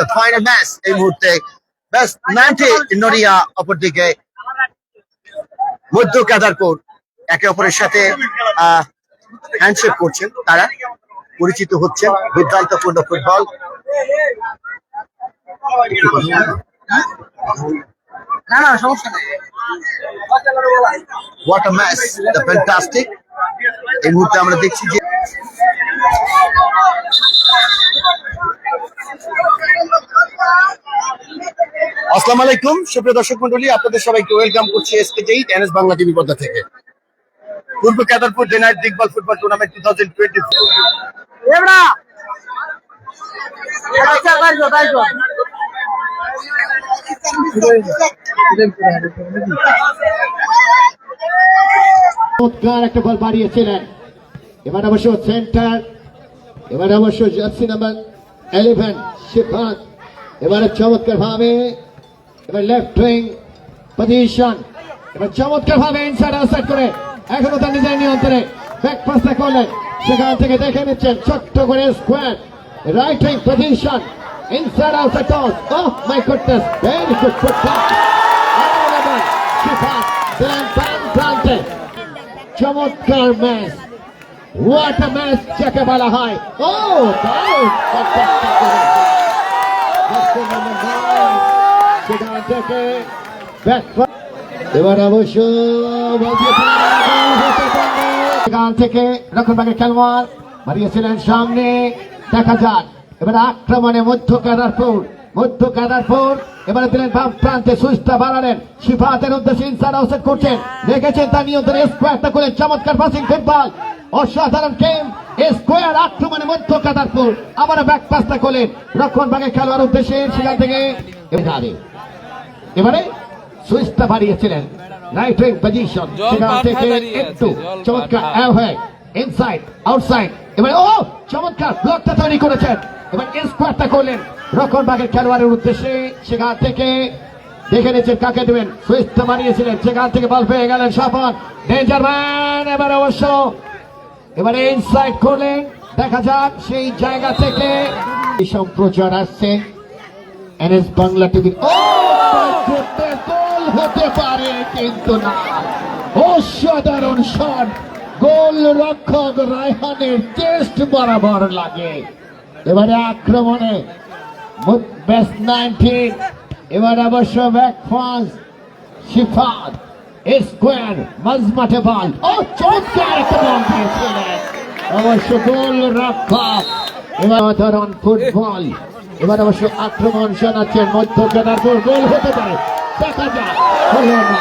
The final match এই মুহূর্তে best 90 নড়িয়া অপরদিকে মধ্য কেদারপুর একে অপরের সাথে হ্যান্ডশেক করছেন, তারা পরিচিত হচ্ছেন। দুর্দান্তপূর্ণ football. What a match, the fantastic। এই মুহূর্তে আমরা দেখছি যে আসসালামু আলাইকুম সুপ্রিয় দর্শক মন্ডলী, আপনাদের সবাইকে ওয়েলকাম করছি SK8 NS বাংলা টিভি পর্দা থেকে। পূর্ব কেদারপুর ডে নাইট দিগবাল ফুটবল টুর্নামেন্ট 2024 একটা বল বাড়িয়েছিলেন। এবার অবশ্য সেন্টার, এবার অবশ্য জার্সি নাম্বার 11 শিফাত, এবারে চমৎকার ভাবে এবার লেফট উইং পজিশন, এবার চমৎকার ভাবে ইনসাইড আউটসাইড করে এখনো তার নিজের নিয়ন্ত্রণে ব্যাক পাসটা করলেন। সেখান থেকে দেখে নিচ্ছেন ছোট্ট করে square right wing position, inside outside toss. Oh my goodness, very good football. Shifat দিলেন বাম প্রান্তে। চমৎকার ম্যাচ, হোয়াট আ ম্যাচ যাকে বলা হয়। ও এবার অবশ্য সেখান থেকে রক্ষণভাগের খেলোয়াড় বাড়িয়েছিলেন সামনে। দেখা যাক এবার আক্রমণে মধ্য কেদারপুর এবারে দিলেন বাম প্রান্তে, সুইচটা বাড়ালেন। শিফাতের উদ্দেশ্যে ইনসাইড আউটসাইড করছেন, রেখেছেন তার নিয়ন্ত্রণে। স্কোয়ারটা করলেন, চমৎকার পাসিং ফুটবল, অসাধারণ গেম। স্কোয়ার আক্রমণে মধ্য কেদারপুর, আবার ব্যাক পাসটা করলেন রক্ষণভাগের খেলোয়াড় উদ্দেশ্যে। সেখান থেকে এবারে সুইচটা বাড়িয়েছিলেন রাইট উইং পজিশন, সেখান থেকে একটু চমৎকার ইনসাইড আউটসাইড। এবারে ও চমৎকার ব্লকটা তৈরি করেছেন। এবার স্কোয়ারটা করলেন রক্ষণভাগের খেলোয়াড়ের উদ্দেশ্যে। সেখান থেকে দেখে নিচ্ছেন কাকে দেবেন, সুইচটা বানিয়েছিলেন। সেখান থেকে বল পেয়ে গেলেন স্বপন, ডেঞ্জার ম্যান। এবার অবশ্য এবারে ইনসাইড করলেন। দেখা যাক সেই জায়গা থেকে সম্প্রচার আসছে NS বাংলা টিভি। ও গোল হতে পারে কিন্তু না, অসাধারণ শট, গোল রক্ষক রায়হানের চেস্ট বরাবর লাগে। এবারে আক্রমণে বেস্ট 19, এবার অবশ্য ব্যাক পাস শিফাত, স্কোয়ার মাঝমাঠে বল। ও চমৎকার একটা বল দিয়েছিলেন অবশ্য গোল রক্ষক। এবার অসাধারণ ফুটবল। এবার অবশ্য আক্রমণ শোনাচ্ছেন মধ্য কেদারপুর, গোল হতে পারে, দেখা যাক। হলো না।